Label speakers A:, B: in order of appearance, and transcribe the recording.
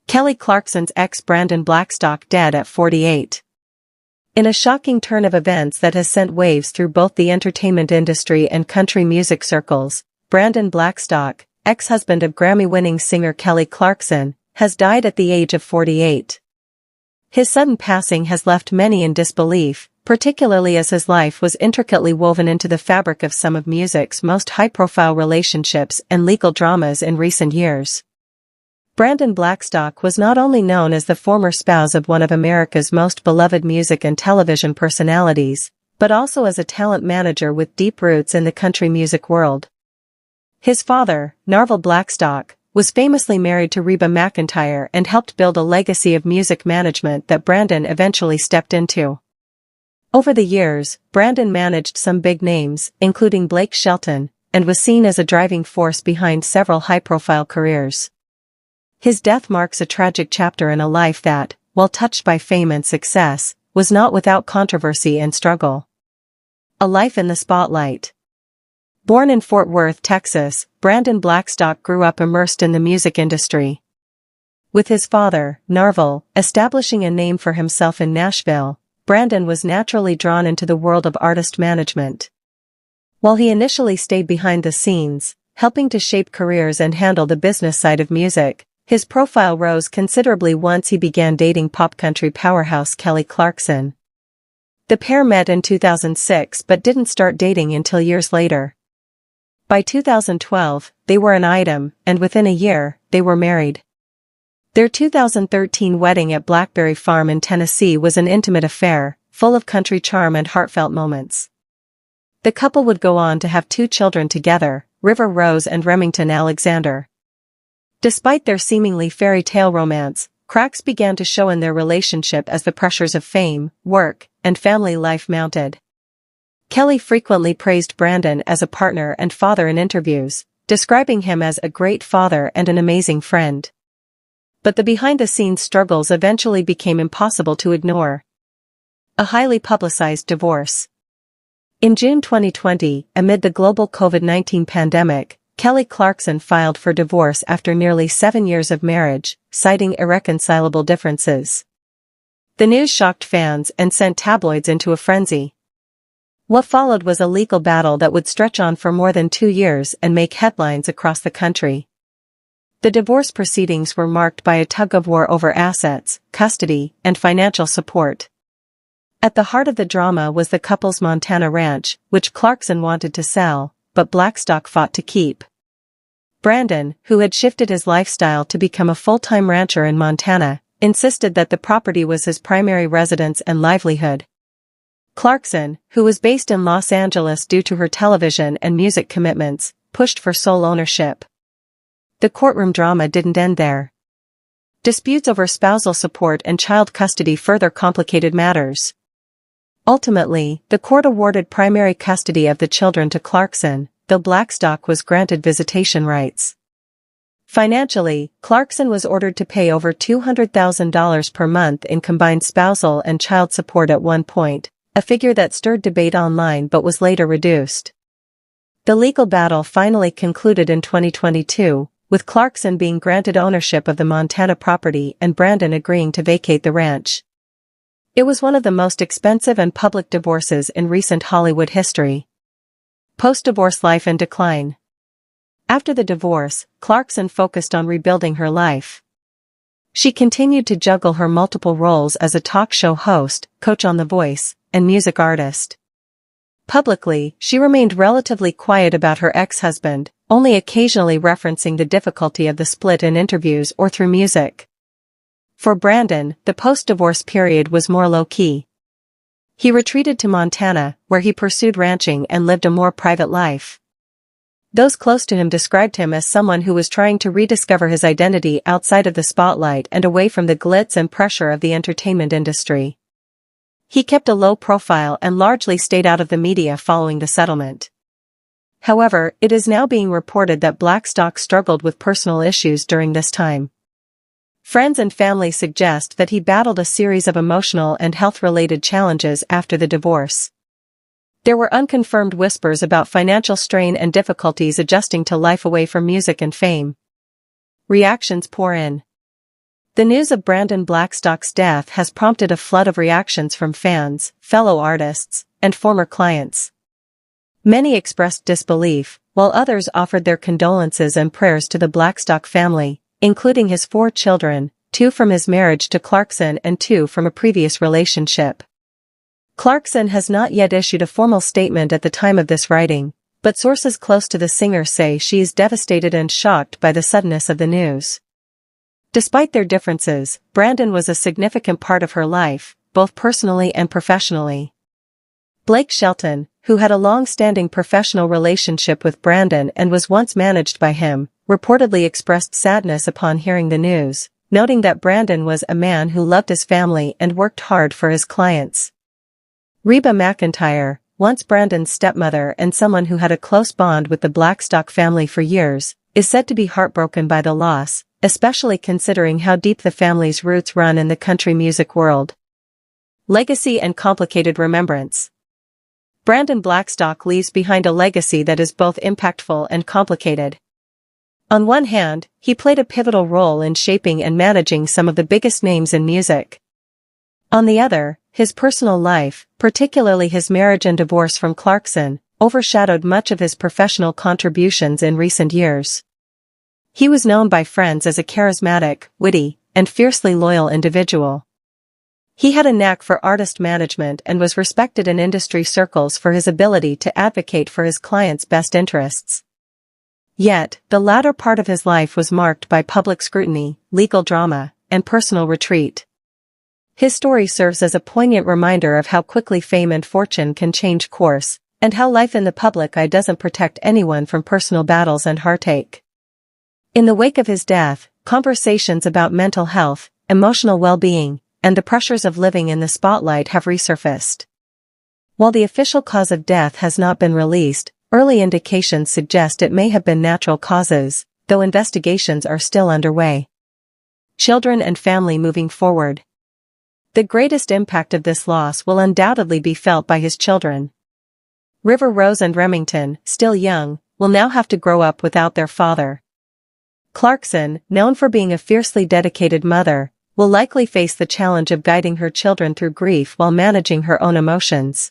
A: Kelly Clarkson's ex Brandon Blackstock dead at 48. In a shocking turn of events that has sent waves through both the entertainment industry and country music circles, Brandon Blackstock, ex-husband of Grammy-winning singer Kelly Clarkson, has died at the age of 48. His sudden passing has left many in disbelief, particularly as his life was intricately woven into the fabric of some of music's most high-profile relationships and legal dramas in recent years. Brandon Blackstock was not only known as the former spouse of one of America's most beloved music and television personalities, but also as a talent manager with deep roots in the country music world. His father, Narvel Blackstock, was famously married to Reba McEntire and helped build a legacy of music management that Brandon eventually stepped into. Over the years, Brandon managed some big names, including Blake Shelton, and was seen as a driving force behind several high-profile careers. His death marks a tragic chapter in a life that, while touched by fame and success, was not without controversy and struggle. A life in the spotlight. Born in Fort Worth, Texas, Brandon Blackstock grew up immersed in the music industry. With his father, Narvel, establishing a name for himself in Nashville, Brandon was naturally drawn into the world of artist management. While he initially stayed behind the scenes, helping to shape careers and handle the business side of music, his profile rose considerably once he began dating pop country powerhouse Kelly Clarkson. The pair met in 2006 but didn't start dating until years later. By 2012, they were an item, and within a year, they were married. Their 2013 wedding at Blackberry Farm in Tennessee was an intimate affair, full of country charm and heartfelt moments. The couple would go on to have 2 children together, River Rose and Remington Alexander. Despite their seemingly fairy tale romance, cracks began to show in their relationship as the pressures of fame, work, and family life mounted. Kelly frequently praised Brandon as a partner and father in interviews, describing him as a great father and an amazing friend. But the behind-the-scenes struggles eventually became impossible to ignore. A highly publicized divorce. In June 2020, amid the global COVID-19 pandemic, Kelly Clarkson filed for divorce after nearly 7 years of marriage, citing irreconcilable differences. The news shocked fans and sent tabloids into a frenzy. What followed was a legal battle that would stretch on for more than 2 years and make headlines across the country. The divorce proceedings were marked by a tug-of-war over assets, custody, and financial support. At the heart of the drama was the couple's Montana ranch, which Clarkson wanted to sell, but Blackstock fought to keep. Brandon, who had shifted his lifestyle to become a full-time rancher in Montana, insisted that the property was his primary residence and livelihood. Clarkson, who was based in Los Angeles due to her television and music commitments, pushed for sole ownership. The courtroom drama didn't end there. Disputes over spousal support and child custody further complicated matters. Ultimately, the court awarded primary custody of the children to Clarkson, though Blackstock was granted visitation rights. Financially, Clarkson was ordered to pay over $200,000 per month in combined spousal and child support at one point, a figure that stirred debate online but was later reduced. The legal battle finally concluded in 2022, with Clarkson being granted ownership of the Montana property and Brandon agreeing to vacate the ranch. It was one of the most expensive and public divorces in recent Hollywood history. Post-divorce life and decline. After the divorce, Clarkson focused on rebuilding her life. She continued to juggle her multiple roles as a talk show host, coach on The Voice, and music artist. Publicly, she remained relatively quiet about her ex-husband, only occasionally referencing the difficulty of the split in interviews or through music. For Brandon, the post-divorce period was more low-key. He retreated to Montana, where he pursued ranching and lived a more private life. Those close to him described him as someone who was trying to rediscover his identity outside of the spotlight and away from the glitz and pressure of the entertainment industry. He kept a low profile and largely stayed out of the media following the settlement. However, it is now being reported that Blackstock struggled with personal issues during this time. Friends and family suggest that he battled a series of emotional and health-related challenges after the divorce. There were unconfirmed whispers about financial strain and difficulties adjusting to life away from music and fame. Reactions pour in. The news of Brandon Blackstock's death has prompted a flood of reactions from fans, fellow artists, and former clients. Many expressed disbelief, while others offered their condolences and prayers to the Blackstock family, including his 4 children, 2 from his marriage to Clarkson and 2 from a previous relationship. Clarkson has not yet issued a formal statement at the time of this writing, but sources close to the singer say she is devastated and shocked by the suddenness of the news. Despite their differences, Brandon was a significant part of her life, both personally and professionally. Blake Shelton, who had a long-standing professional relationship with Brandon and was once managed by him, reportedly expressed sadness upon hearing the news, noting that Brandon was a man who loved his family and worked hard for his clients. Reba McEntire, once Brandon's stepmother and someone who had a close bond with the Blackstock family for years, is said to be heartbroken by the loss, especially considering how deep the family's roots run in the country music world. Legacy and complicated remembrance. Brandon Blackstock leaves behind a legacy that is both impactful and complicated. On one hand, he played a pivotal role in shaping and managing some of the biggest names in music. On the other, his personal life, particularly his marriage and divorce from Clarkson, overshadowed much of his professional contributions in recent years. He was known by friends as a charismatic, witty, and fiercely loyal individual. He had a knack for artist management and was respected in industry circles for his ability to advocate for his clients' best interests. Yet, the latter part of his life was marked by public scrutiny, legal drama, and personal retreat. His story serves as a poignant reminder of how quickly fame and fortune can change course, and how life in the public eye doesn't protect anyone from personal battles and heartache. In the wake of his death, conversations about mental health, emotional well-being, and the pressures of living in the spotlight have resurfaced. While the official cause of death has not been released, early indications suggest it may have been natural causes, though investigations are still underway. Children and family moving forward. The greatest impact of this loss will undoubtedly be felt by his children. River Rose and Remington, still young, will now have to grow up without their father. Clarkson, known for being a fiercely dedicated mother, will likely face the challenge of guiding her children through grief while managing her own emotions.